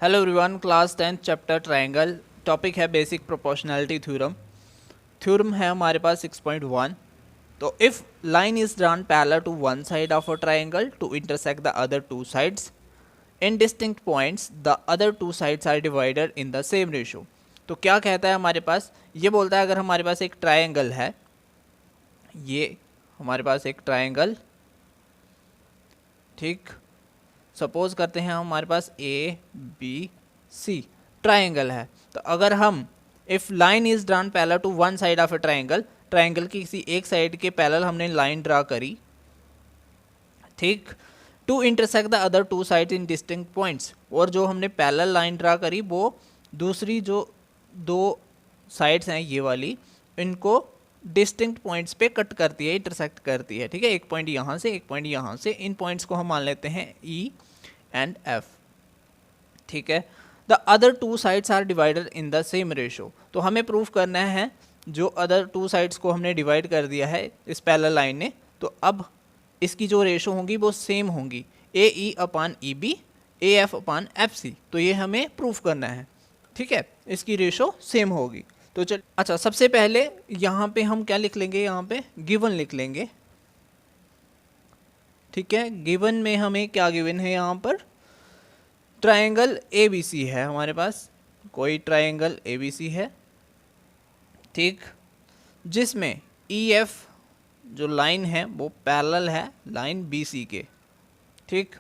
Hello everyone, class 10 chapter triangle. Topic है basic proportionality theorem. Theorem है हमारे पास 6.1। तो if line is drawn parallel to one side of a triangle to intersect the other two sides in distinct points, the other two sides are divided in the same ratio. तो क्या कहता है हमारे पास, ये बोलता है अगर हमारे पास एक ट्रायंगल है, ये हमारे पास एक ट्रायंगल, ठीक, सपोज करते हैं हमारे पास ए बी सी ट्रायंगल है। तो अगर हम if line is drawn parallel to one side of a triangle, triangle की किसी एक साइड के पैरेलल हमने लाइन ड्रा करी, ठीक, to intersect the other two sides in distinct points, और जो हमने पैरेलल लाइन ड्रा करी वो दूसरी जो दो साइड्स हैं ये वाली, इनको डिस्टिंक्ट पॉइंट्स पे कट करती है, इंटरसेक्ट करती है, ठीक है। एक पॉइंट यहाँ से, एक पॉइंट यहाँ से, इन पॉइंट्स को हम मान लेते हैं ई एंड एफ, ठीक है। The other two sides are divided in the same ratio. तो हमें प्रूफ करना है जो अदर टू साइड्स को हमने डिवाइड कर दिया है इस पैरेलल लाइन ने, तो अब इसकी जो रेशो होंगी वो सेम होंगी, A E upon E B, A F upon F C. तो ये हमें प्रूफ करना है, ठीक है, इसकी रेशो सेम होगी। तो चल, अच्छा, सबसे पहले यहाँ पे हम क्या लिख लेंगे, यहाँ पे गिवन लिख लेंगे, ठीक है। गिवन में हमें क्या गिवन है, यहाँ पर ट्रायंगल ए बी सी है हमारे पास, कोई ट्रायंगल ए बी सी है, ठीक, जिसमें ई एफ जो लाइन है वो पैरेलल है लाइन बी सी के, ठीक।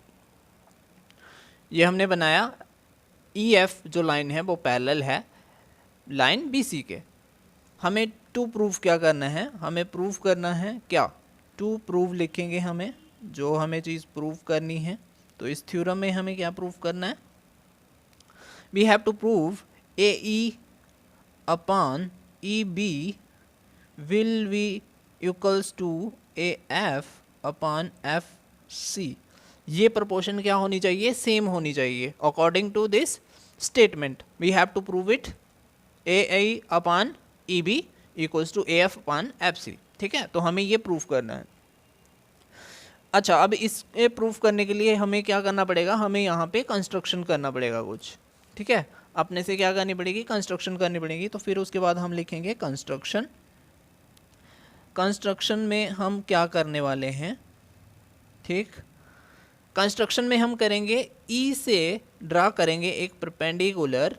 ये हमने बनाया, ई एफ जो लाइन है वो पैरेलल है लाइन बी सी के। हमें टू प्रूफ क्या करना है, हमें प्रूफ करना है क्या, टू प्रूफ लिखेंगे हमें, जो हमें चीज़ प्रूफ करनी है। तो इस थ्योरम में हमें क्या प्रूफ करना है, we have to prove A E upon E B will be equals to A F upon F C. ये प्रपोर्शन क्या होनी चाहिए, सेम होनी चाहिए। According to this statement we have to prove it A E upon E B equals to A F upon F C, ठीक है। तो हमें ये प्रूफ करना है। अच्छा, अब इसे प्रूफ करने के लिए हमें क्या करना पड़ेगा, हमें यहाँ पे कंस्ट्रक्शन करना पड़ेगा कुछ, ठीक है। अपने से क्या करनी पड़ेगी, कंस्ट्रक्शन करनी पड़ेगी। तो फिर उसके बाद हम लिखेंगे कंस्ट्रक्शन। कंस्ट्रक्शन में हम क्या करने वाले हैं, ठीक, कंस्ट्रक्शन में हम करेंगे ई से ड्रा करेंगे एक परपेंडिकुलर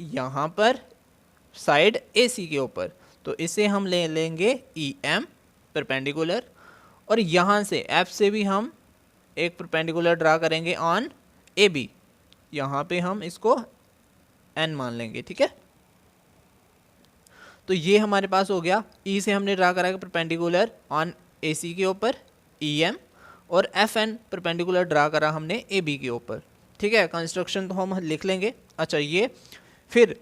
यहाँ पर साइड ए सी के ऊपर। तो इसे हम ले लेंगे ई एम परपेंडिकुलर, और यहाँ से एफ से भी हम एक परपेंडिकुलर ड्रा करेंगे ऑन ए बी, यहाँ पे हम इसको एन मान लेंगे, ठीक है। तो ये हमारे पास हो गया, ई से हमने ड्रा करा परपेंडिकुलर ऑन ए सी के ऊपर ई एम, और एफ एन परपेंडिकुलर ड्रा करा हमने ए बी के ऊपर, ठीक है। कंस्ट्रक्शन तो हम लिख लेंगे। अच्छा, ये फिर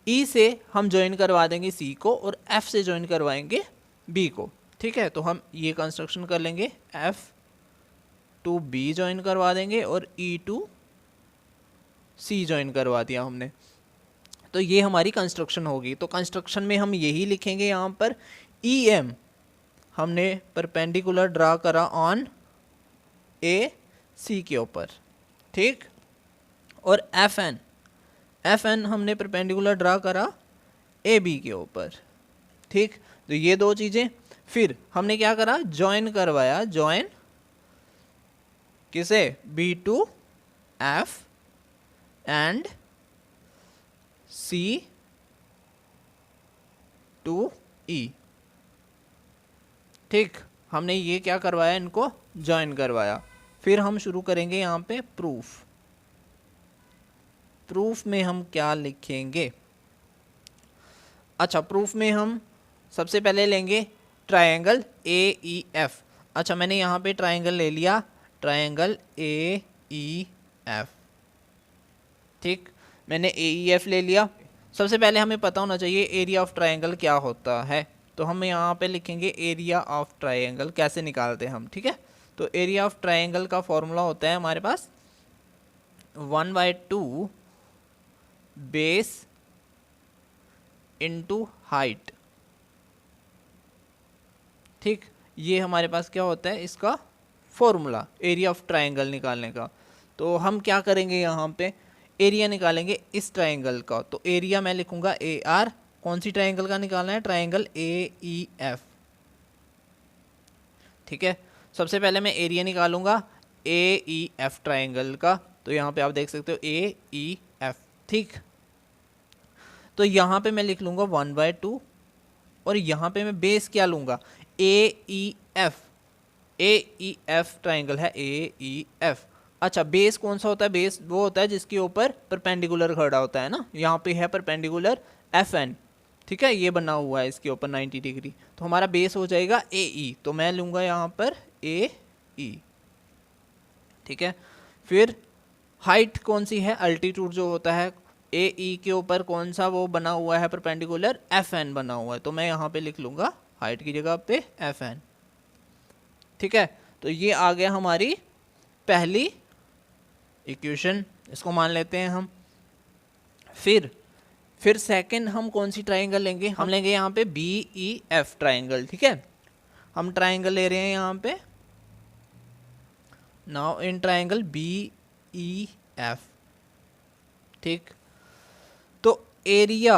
ई से हम ज्वाइन करवा देंगे सी को, और एफ से ज्वाइन करवाएंगे बी को, ठीक है। तो हम ये कंस्ट्रक्शन कर लेंगे, एफ टू बी ज्वाइन करवा देंगे और ई टू सी ज्वाइन करवा दिया हमने। तो ये हमारी कंस्ट्रक्शन होगी। तो कंस्ट्रक्शन में हम यही लिखेंगे, यहाँ पर ई एम हमने परपेंडिकुलर ड्रा करा ऑन ए सी के ऊपर, ठीक, और एफ एन हमने परपेंडिकुलर ड्रा करा ए बी के ऊपर, ठीक। तो ये दो चीज़ें। फिर हमने क्या करा, ज्वाइन करवाया, ज्वाइन किसे, B to F and C to E, ठीक। हमने ये क्या करवाया, इनको ज्वाइन करवाया। फिर हम शुरू करेंगे यहाँ पे प्रूफ। प्रूफ में हम क्या लिखेंगे, अच्छा, प्रूफ में हम सबसे पहले लेंगे ट्रायंगल ए ई एफ। अच्छा, मैंने यहाँ पे ट्रायंगल ले लिया, ट्रायंगल ए ई एफ, ठीक, मैंने ए ई एफ ले लिया। सबसे पहले हमें पता होना चाहिए एरिया ऑफ ट्रायंगल क्या होता है। तो हम यहाँ पे लिखेंगे एरिया ऑफ ट्रायंगल कैसे निकालते हैं हम, ठीक है। तो एरिया ऑफ ट्रायंगल का फॉर्मूला होता है हमारे पास 1/2 बेस इनटू हाइट, ठीक। ये हमारे पास क्या होता है, इसका फॉर्मूला एरिया ऑफ ट्रायंगल निकालने का। तो हम क्या करेंगे, यहाँ पे एरिया निकालेंगे इस ट्राइंगल का, तो एरिया मैं लिखूंगा ए आर। कौन सी ट्राइंगल का निकालना है? Triangle A E F. ठीक है, सबसे पहले मैं एरिया निकालूंगा ए ई एफ ट्राइंगल का, तो यहाँ पे आप देख सकते हो ए ई एफ। ठीक, तो यहाँ पे मैं लिख लूंगा 1/2, और यहाँ पे मैं बेस क्या लूंगा? ए ई एफ। ए ई एफ ट्राइंगल है ए ई एफ। अच्छा, बेस कौन सा होता है? बेस वो होता है जिसके ऊपर परपेंडिकुलर खड़ा होता है ना, यहाँ पे है परपेंडिकुलर एफ एन। ठीक है, ये बना हुआ है इसके ऊपर 90 डिग्री, तो हमारा बेस हो जाएगा ए ई, तो मैं लूंगा यहाँ पर ए ई। ठीक है, फिर हाइट कौन सी है? अल्टीट्यूड जो होता है ए ई के ऊपर कौन सा वो बना हुआ है परपेंडिकुलर? एफ एन बना हुआ है, तो मैं यहाँ पे लिख लूंगा हाइट की जगह पे एफ एन। ठीक है, तो ये आ गया हमारी पहली इक्वेशन, इसको मान लेते हैं हम। फिर सेकंड हम कौन सी ट्राइंगल लेंगे? हम लेंगे यहाँ पे बी ई एफ ट्राइंगल। ठीक है, हम ट्राइंगल ले रहे हैं यहाँ पे, now in triangle B E F. ठीक, तो area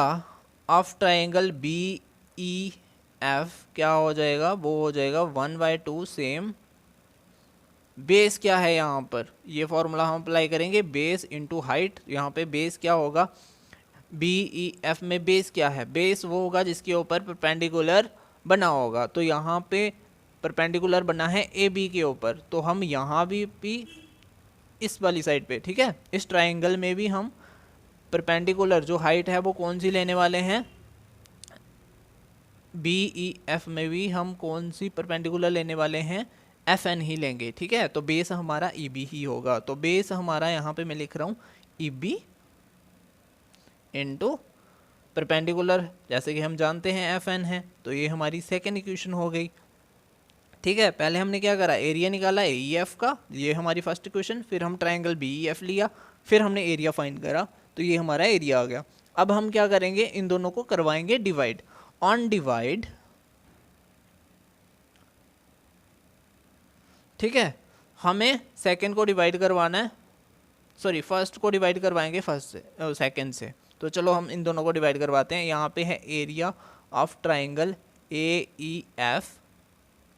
of triangle B E F क्या हो जाएगा? वो हो जाएगा 1/2 सेम। बेस क्या है यहाँ पर? ये फॉर्मूला हम अप्लाई करेंगे, बेस इंटू हाइट। यहाँ पे बेस क्या होगा? बी ई एफ में बेस क्या है? बेस वो होगा जिसके ऊपर परपेंडिकुलर बना होगा, तो यहाँ पे परपेंडिकुलर बना है ए बी के ऊपर, तो हम यहाँ भी इस वाली साइड पे। ठीक है, इस ट्राइंगल में भी हम परपेंडिकुलर जो हाइट है वो कौन सी लेने वाले हैं? बी ई एफ में भी हम कौन सी परपेंडिकुलर लेने वाले हैं? एफ एन ही लेंगे। ठीक है, तो बेस हमारा ई बी ही होगा, तो बेस हमारा यहाँ पे मैं लिख रहा हूँ ई बी इंटू परपेंडिकुलर, जैसे कि हम जानते हैं एफ एन है, तो ये हमारी सेकेंड इक्वेशन हो गई। ठीक है, पहले हमने क्या करा? एरिया निकाला ए ई एफ का, ये हमारी फर्स्ट इक्वेशन। फिर हम ट्राइंगल बी ई एफ लिया, फिर हमने एरिया फाइंड करा, तो ये हमारा एरिया आ गया। अब हम क्या करेंगे? इन दोनों को करवाएंगे डिवाइड। ऑन डिवाइड, ठीक है, हमें सेकंड को डिवाइड करवाना है, सॉरी फर्स्ट को डिवाइड करवाएंगे फर्स्ट से सेकंड से, तो चलो हम इन दोनों को डिवाइड करवाते हैं। यहाँ पे है area of triangle A E F,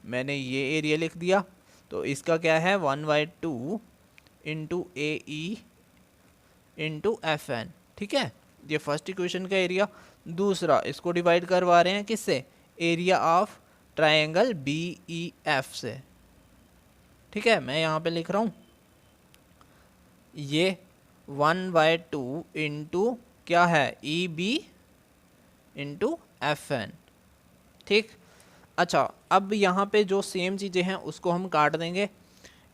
मैंने ये एरिया लिख दिया, तो इसका क्या है? 1/2 इंटू ए ई इंटू एफ एन। ठीक है, ये फर्स्ट इक्वेशन का एरिया। दूसरा, इसको डिवाइड करवा रहे हैं किससे? Area of triangle B E F से। ठीक है, मैं यहाँ पे लिख रहा हूँ ये 1/2 इंटू क्या है? E B into F N. ठीक, अच्छा, अब यहाँ पे जो सेम चीज़ें हैं उसको हम काट देंगे।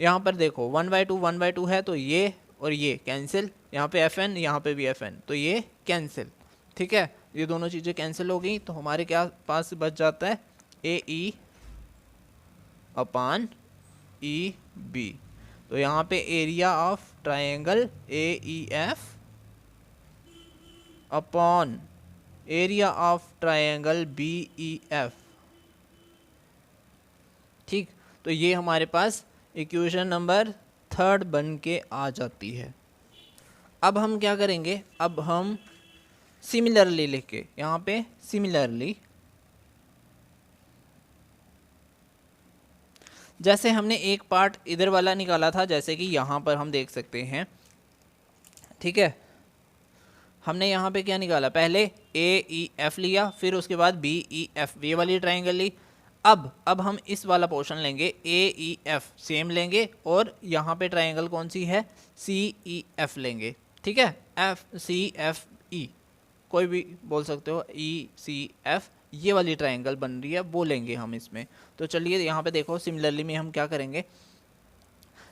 यहाँ पर देखो 1/2 है, तो ये और ये कैंसिल, यहाँ पे एफ एन, यहाँ पे भी एफ एन, तो ये कैंसिल। ठीक है, ये दोनों चीज़ें कैंसिल हो गई, तो हमारे क्या पास बच जाता है? A E upon E B. तो यहाँ पे area of triangle A E F upon area of triangle B E F. ठीक, तो ये हमारे पास इक्वेशन नंबर थर्ड बन के आ जाती है। अब हम क्या करेंगे? अब हम सिमिलरली लिख के यहाँ पे सिमिलरली, जैसे हमने एक पार्ट इधर वाला निकाला था, जैसे कि यहाँ पर हम देख सकते हैं। ठीक है, हमने यहाँ पे क्या निकाला? पहले ए ई एफ लिया, फिर उसके बाद बी ई एफ, ये वाली ट्राइंगल ली। अब हम इस वाला पोर्शन लेंगे, ए ई एफ सेम लेंगे, और यहाँ पे ट्राइंगल कौन सी है? सी ई एफ लेंगे। ठीक है, एफ सी एफ ई कोई भी बोल सकते हो, ई सी एफ, ये वाली ट्राइंगल बन रही है, वो लेंगे हम इसमें। तो चलिए यहाँ पे देखो, सिमिलरली में हम क्या करेंगे?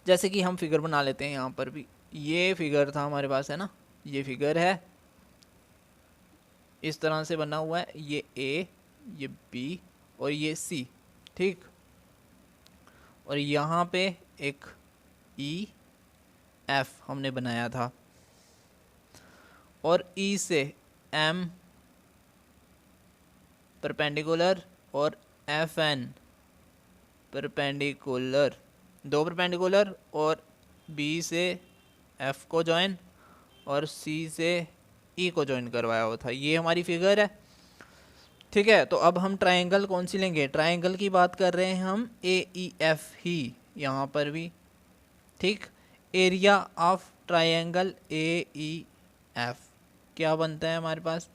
जैसे कि हम फिगर बना लेते हैं। यहाँ पर भी ये फिगर था हमारे पास, है ना, ये फिगर है, इस तरह से बना हुआ है, ये ए, ये बी और ये सी। ठीक, और यहाँ पे एक ई एफ हमने बनाया था, और ई से एम परपेंडिकुलर और एफ एन परपेंडिकुलर, दो परपेंडिकुलर, और बी से एफ को ज्वाइन और सी से ई को ज्वाइन करवाया हुआ था। ये हमारी फिगर है, ठीक है। तो अब हम ट्रायंगल कौन सी लेंगे, ट्रायंगल की बात कर रहे हैं हम ए ई एफ ही, यहाँ पर भी, ठीक। Area of triangle A E F क्या बनता है हमारे पास,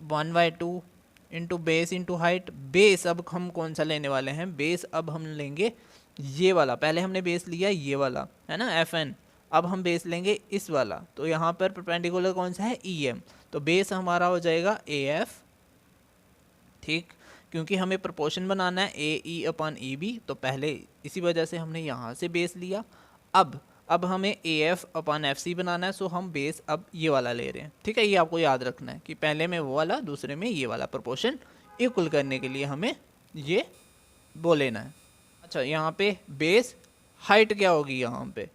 1/2 into base into height. Base अब हम कौन सा लेने वाले हैं, बेस अब हम लेंगे ये वाला, पहले हमने बेस लिया ये वाला है ना एफ एन, अब हम बेस लेंगे इस वाला। तो यहाँ पर परपेंडिकुलर कौन सा है, ई एम, तो बेस हमारा हो जाएगा ए एफ, ठीक। क्योंकि हमें प्रोपोर्शन बनाना है A E upon E B, तो पहले इसी वजह से हमने यहाँ से बेस लिया। अब हमें A F upon F C बनाना है, सो हम बेस अब ये वाला ले रहे हैं, ठीक है। ये आपको याद रखना है कि पहले में वो वाला, दूसरे में ये वाला, प्रोपोर्शन इक्वल करने के लिए हमें ये वो लेना है। अच्छा, यहाँ पे बेस हाइट क्या होगी, यहाँ पे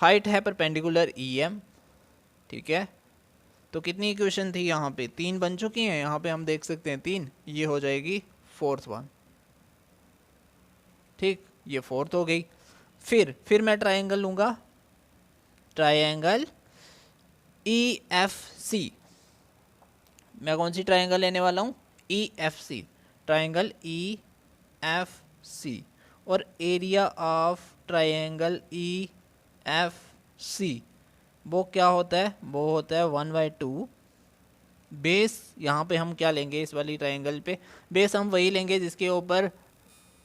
हाइट है परपेंडिकुलर ई एम, ठीक है। तो कितनी इक्वेशन थी यहाँ पे, 3 बन चुकी हैं, यहाँ पे हम देख सकते हैं 3, ये हो जाएगी 4th वन, ठीक, ये 4th हो गई। फिर मैं ट्रायंगल लूँगा, ट्रायंगल ई एफ सी। मैं कौन सी ट्रायंगल लेने वाला हूँ, E F C, triangle E F C. और area of triangle E F C वो क्या होता है, वो होता है 1/2 बेस। यहाँ पे हम क्या लेंगे, इस वाली ट्रायंगल पे बेस हम वही लेंगे जिसके ऊपर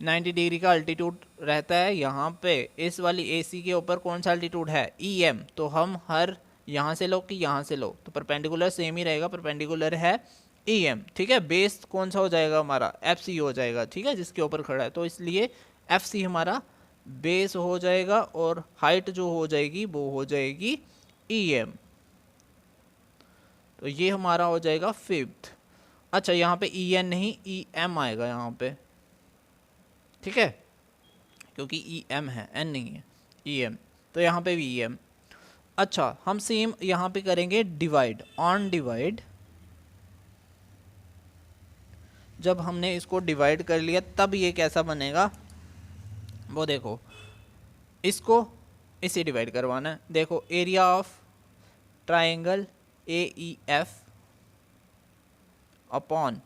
90 डिग्री का अल्टीट्यूड रहता है। यहाँ पे इस वाली ए सी के ऊपर कौन सा अल्टीट्यूड है, ई एम, तो हम हर यहाँ से लो कि यहाँ से लो, तो परपेंडिकुलर सेम ही रहेगा, परपेंडिकुलर है ई एम, ठीक है। बेस कौन सा हो जाएगा हमारा, एफ सी हो जाएगा, ठीक है, जिसके ऊपर खड़ा है, तो इसलिए एफ सी हमारा बेस हो जाएगा, और हाइट जो हो जाएगी वो हो जाएगी ई एम, तो ये हमारा हो जाएगा 5th। अच्छा, यहाँ पे ई एन नहीं ई एम आएगा यहाँ पे, ठीक है, क्योंकि ई एम है, एन नहीं है, ई एम, तो यहाँ पे भी ई एम। अच्छा, हम सेम यहाँ पे करेंगे डिवाइड, ऑन डिवाइड। जब हमने इसको डिवाइड कर लिया तब ये कैसा बनेगा, वो देखो, इसको इसे डिवाइड करवाना है। देखो, area of triangle A E F upon,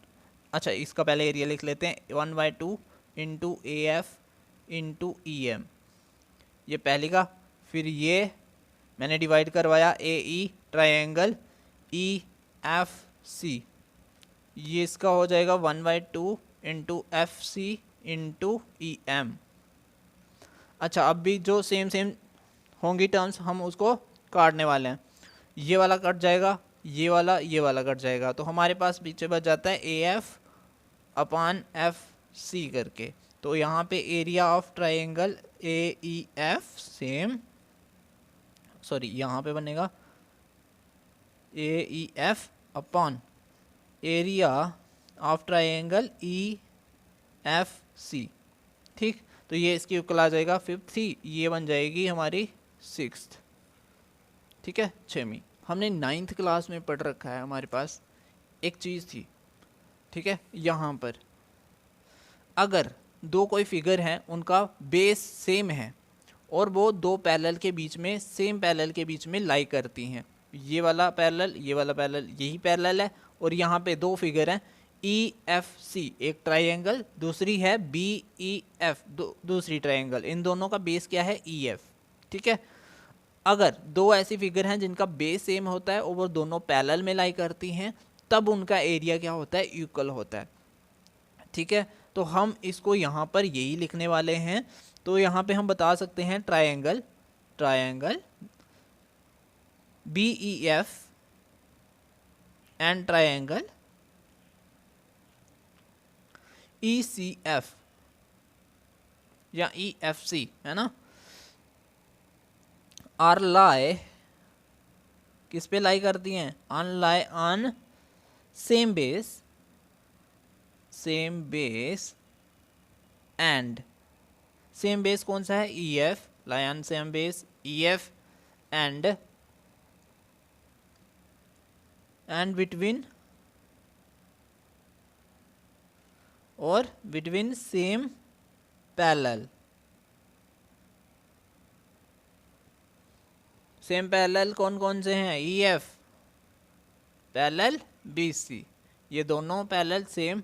अच्छा इसका पहले एरिया लिख लेते हैं, 1/2 into A F into E M, ये पहले का। फिर ये मैंने डिवाइड करवाया ए ई ट्रायंगल ई एफ सी, ये इसका हो जाएगा 1/2 into F C into E M. अच्छा, अब भी जो सेम होंगी टर्म्स हम उसको काटने वाले हैं, ये वाला कट जाएगा, ये वाला कट जाएगा, तो हमारे पास पीछे बच जाता है A F upon F C करके। तो यहाँ पे area of triangle A E F same, sorry यहाँ पे बनेगा A E F upon area of triangle E F C, ठीक। तो ये इसकी इक्वल आ जाएगा 5th थी, ये बन जाएगी हमारी 6th, ठीक है, 6वीं। हमने 9th क्लास में पढ़ रखा है, हमारे पास एक चीज़ थी, ठीक है, यहाँ पर अगर दो कोई फिगर हैं, उनका बेस सेम है और वो दो पैरेलल के बीच में, सेम पैरेलल के बीच में लाई करती हैं, ये वाला पैरेलल, ये वाला पैरेलल, यही पैरेलल है, और यहाँ पे दो फिगर हैं ई एफ सी, एक ट्राइंगल, दूसरी है बी ई एफ, दूसरी ट्राइंगल, इन दोनों का बेस क्या है, ई एफ, ठीक है। अगर दो ऐसी फिगर हैं जिनका बेस सेम होता है और वो दोनों पैरेलल में लाई करती हैं, तब उनका एरिया क्या होता है, इक्वल होता है, ठीक है। तो हम इसको यहाँ पर यही लिखने वाले हैं। तो यहाँ पे हम बता सकते हैं triangle B E F and triangle E C F या ई एफ सी, है ना, आर लाई, किस पे लाई करती हैं, on lie on same base and same base कौन सा है, E F, lie on same base E F and between और between same parallel, same parallel कौन कौन से हैं? E F parallel B C, ये दोनों parallel same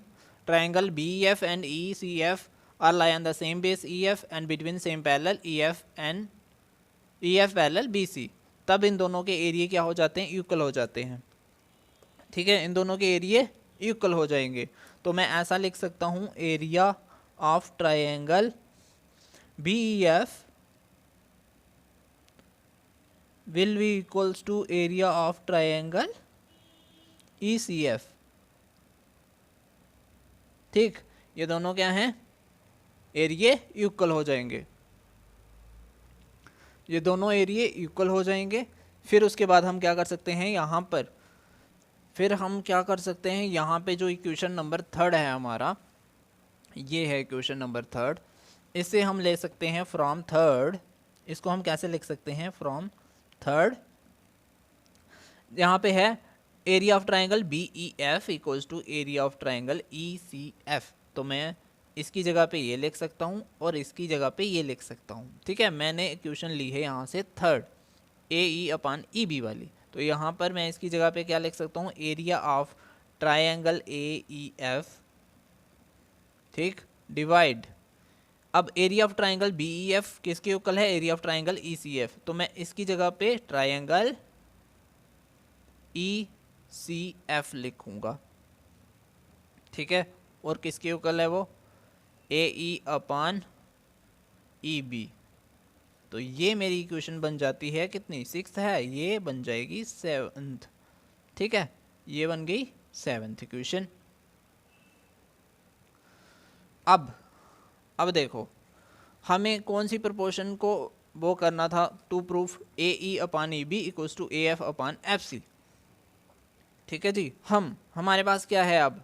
triangle B F and E C F are lie on the same base E F and between same parallel E F and E F parallel B सी, तब इन दोनों के area क्या हो जाते हैं? Equal हो जाते हैं। ठीक है, इन दोनों के एरिया इक्वल हो जाएंगे। तो मैं ऐसा लिख सकता हूँ area of triangle B E F will be equals to area of triangle ECF। ठीक, ये दोनों क्या हैं? एरिया इक्वल हो जाएंगे, ये दोनों एरिया इक्वल हो जाएंगे। फिर उसके बाद हम क्या कर सकते हैं यहाँ पर, फिर हम क्या कर सकते हैं यहाँ पे जो इक्वेशन नंबर 3 है हमारा, ये है इक्वेशन नंबर 3, इससे हम ले सकते हैं फ्रॉम 3, इसको हम कैसे लिख सकते हैं? फ्रॉम 3 यहाँ पे है area of triangle B E F equals to area of triangle E C F. तो मैं इसकी जगह पे ये लिख सकता हूँ और इसकी जगह पे ये लिख सकता हूँ। ठीक है, मैंने इक्वेशन ली है यहाँ से 3 ए ई अपान ई बी वाली, तो यहाँ पर मैं इसकी जगह पे क्या लिख सकता हूँ? Area of triangle A E F, ठीक, डिवाइड, अब area of triangle B E F किसके इक्वल है? Area of triangle E C F. तो मैं इसकी जगह पे ट्राइंगल ई सी एफ लिखूंगा। ठीक है, और किसके इक्वल है वो? ए ई अपान ई बी। तो ये मेरी इक्वेशन बन जाती है कितनी? 6 है, ये बन जाएगी 7th। ठीक है, ये बन गई 7th इक्वेशन। अब देखो हमें कौन सी प्रोपोर्शन को वो करना था to proof A E upon E B equals to A F upon F C. ठीक है जी, हमारे पास क्या है? अब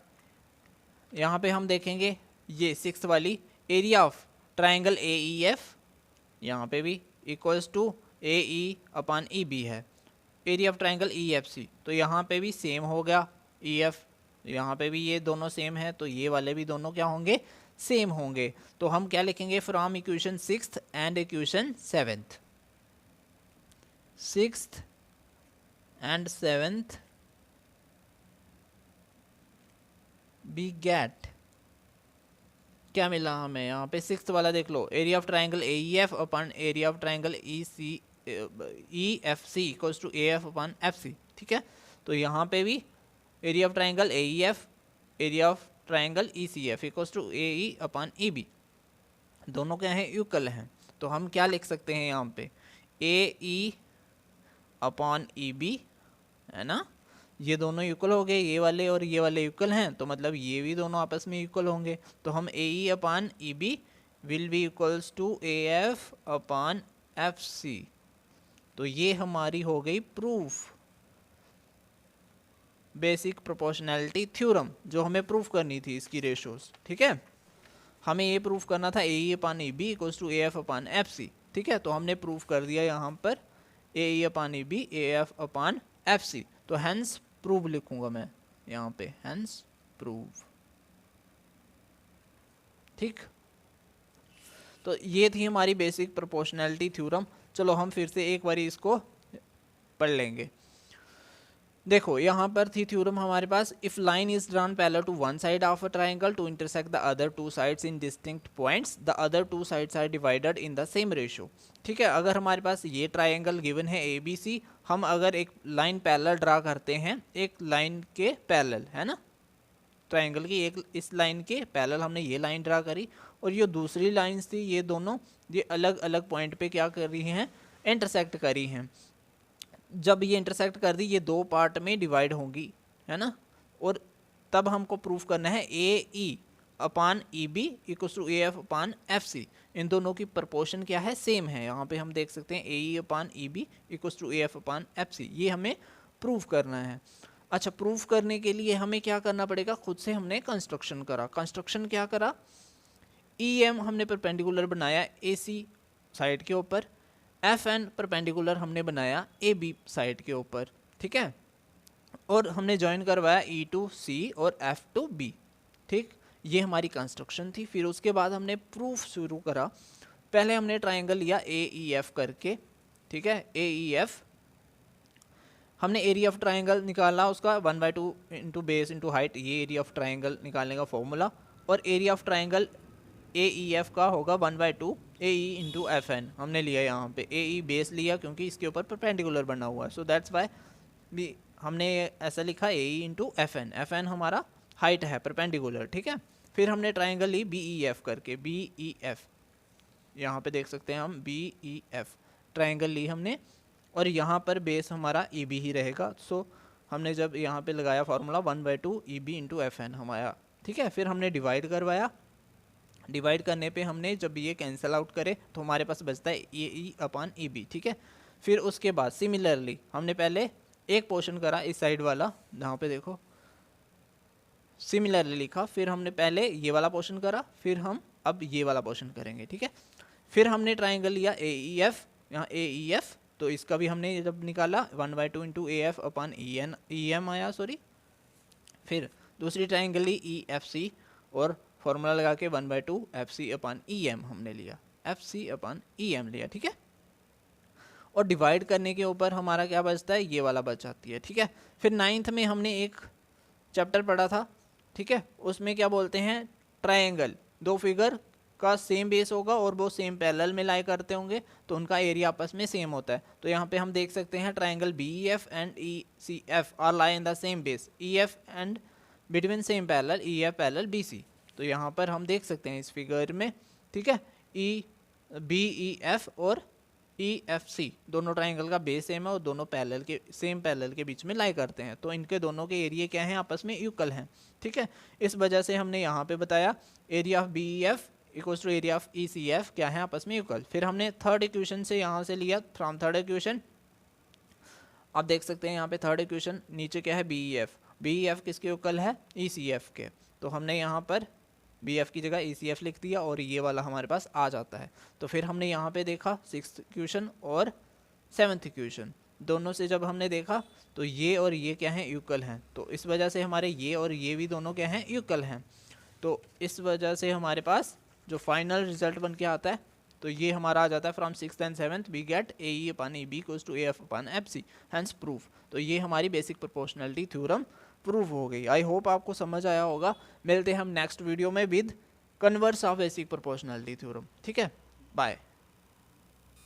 यहाँ पे हम देखेंगे ये 6 वाली area of triangle A E F, यहाँ पे भी equals to A E upon E B है, area of triangle E F C, तो यहाँ पे भी सेम हो गया ई एफ, यहाँ पे भी ये दोनों सेम है, तो ये वाले भी दोनों क्या होंगे? सेम होंगे। तो हम क्या लिखेंगे from equation 6th and equation 7th? 6th and 7th we get, क्या मिला हमें यहाँ पे? 6th वाला देख लो, area of triangle A E F upon area of triangle E C E F C equals to A F upon F C. ठीक है, तो यहाँ पे भी area of triangle A E F area of triangle E C F equals to A E upon E B, दोनों क्या हैं? Equal हैं। तो हम क्या लिख सकते हैं यहाँ पे? ए ई अपान ई बी, है ना, ये दोनों इक्वल हो गए, ये वाले और ये वाले इक्वल हैं, तो मतलब ये भी दोनों आपस में इक्वल होंगे। तो हम A E upon E B will be equals to A F upon F C. तो ये हमारी हो गई प्रूफ, बेसिक प्रोपोर्शनैलिटी थ्योरम, जो हमें प्रूफ करनी थी इसकी रेशोज। ठीक है, हमें ये प्रूफ करना था A E upon E B equals to A F upon F C. ठीक है, तो हमने प्रूफ कर दिया यहाँ पर A E upon E B A F upon F C. तो हैंस प्रूव लिखूंगा मैं यहाँ पे, हैंस प्रूव। ठीक, तो ये थी हमारी बेसिक प्रोपोर्शनैलिटी थ्योरम। चलो हम फिर से एक बारी इसको पढ़ लेंगे। देखो यहाँ पर थी थ्योरम हमारे पास, if line is drawn parallel to one side of a triangle to intersect the other two sides in distinct points, the other two sides are divided in the same ratio. ठीक है, अगर हमारे पास ये triangle given है A B C, हम अगर एक line parallel draw करते हैं एक लाइन के पैरेलल, है ना, ट्राइंगल की एक इस लाइन के पैरेलल हमने ये लाइन ड्रा करी, और ये दूसरी लाइन्स थी, ये दोनों ये अलग अलग पॉइंट पे क्या कर रही हैं? इंटरसेक्ट करी हैं। जब ये इंटरसेक्ट कर दी, ये दो पार्ट में डिवाइड होंगी, है ना, और तब हमको प्रूफ करना है A E upon E B equals to A F upon F C. इन दोनों की प्रपोर्शन क्या है? सेम है। यहाँ पे हम देख सकते हैं A E upon E B equals to A F upon F C, ये हमें प्रूफ करना है। अच्छा, प्रूफ करने के लिए हमें क्या करना पड़ेगा? खुद से हमने कंस्ट्रक्शन करा। कंस्ट्रक्शन क्या करा? ई एम हमने परपेंडिकुलर बनाया ए सी साइड के ऊपर, एफ एन परपेंडिकुलर हमने बनाया ए बी साइड के ऊपर। ठीक है, और हमने ज्वाइन करवाया ई टू सी और एफ टू बी। ठीक, ये हमारी कंस्ट्रक्शन थी। फिर उसके बाद हमने प्रूफ शुरू करा। पहले हमने ट्राइंगल लिया ए ई एफ करके, ठीक है, ए ई एफ हमने एरिया ऑफ ट्राइंगल निकाला उसका 1/2 इंटू बेस इंटू हाइट, ये एरिया ऑफ ट्राइंगल निकालने का फॉर्मूला। और एरिया ऑफ ट्राइंगल AEF का होगा 1/2 AE इंटू FN हमने लिया यहाँ पे। AE बेस लिया क्योंकि इसके ऊपर परपेंडिकुलर बना हुआ है, सो दैट्स वाई भी हमने ऐसा लिखा AE इंटू FN। FN हमारा हाइट है परपेंडिकुलर, ठीक है। फिर हमने ट्राइंगल ली BEF करके, BEF यहाँ पे देख सकते हैं हम, BEF ट्राइंगल ली हमने, और यहाँ पर बेस हमारा EB ही रहेगा। सो हमने जब यहाँ पे लगाया फार्मूला 1/2 EB इंटू FN हमारा, ठीक है। फिर हमने डिवाइड करवाया, डिवाइड करने पे हमने जब ये कैंसिल आउट करे तो हमारे पास बचता है AE/EB, ठीक है। फिर उसके बाद सिमिलरली हमने पहले एक पोर्शन करा इस साइड वाला, जहाँ पे देखो सिमिलरली लिखा, फिर हमने पहले ये वाला पोर्शन करा, फिर हम अब ये वाला पोर्शन करेंगे, ठीक है। फिर हमने ट्राइंगल लिया AEF, यहाँ AEF, तो इसका भी हमने जब निकाला 1/2 इंटू AF/EM आया, सॉरी। फिर दूसरी ट्राइंगल ली EFC और फॉर्मूला लगा के 1/2 FC/EM हमने लिया, FC/EM लिया, ठीक है। और डिवाइड करने के ऊपर हमारा क्या बचता है, ये वाला बच जाती है, ठीक है। फिर 9th में हमने एक चैप्टर पढ़ा था, ठीक है, उसमें क्या बोलते हैं, ट्रायंगल, दो फिगर का सेम बेस होगा और वो सेम पैरेलल में लाई करते होंगे तो उनका एरिया आपस में सेम होता है। तो यहाँ पे हम देख सकते हैं triangle BEF and ECF are lie in the same base, EF and between same parallel, EF parallel BC। तो यहाँ पर हम देख सकते हैं इस फिगर में, ठीक है, BEF और EFC दोनों ट्राइंगल का बेस सेम है और दोनों पैरेलल के सेम पैरेलल के बीच में लाई करते हैं, तो इनके दोनों के एरिया क्या हैं, आपस में इक्वल हैं, ठीक है। इस वजह से हमने यहाँ पे बताया area of BEF equals to area of ECF क्या है, आपस में इक्वल। फिर हमने थर्ड इक्वेशन से यहाँ से लिया, फ्रॉम थर्ड इक्वेशन आप देख सकते हैं यहाँ पे थर्ड इक्वेशन नीचे क्या है, BEF किसके इक्वल है, ECF के। तो हमने यहाँ पर BF की जगह ECF लिख दिया और ये वाला हमारे पास आ जाता है। तो फिर हमने यहाँ पे देखा 6th इक्वेशन और 7th इक्वेशन, दोनों से जब हमने देखा तो ये और ये क्या हैं, इक्वल हैं। तो इस वजह से हमारे ये और ये भी दोनों क्या हैं, इक्वल हैं। तो इस वजह से हमारे पास जो फाइनल रिजल्ट बन के आता है तो ये हमारा आ जाता है from 6th and 7th we get AE/EB equals to AF/FC, hence proof. तो ये हमारी बेसिक प्रोपोर्शनलिटी थ्योरम प्रूव हो गई। आई होप आपको समझ आया होगा। मिलते हैं हम नेक्स्ट वीडियो में with converse of basic proportionality theorem, ठीक है, बाय।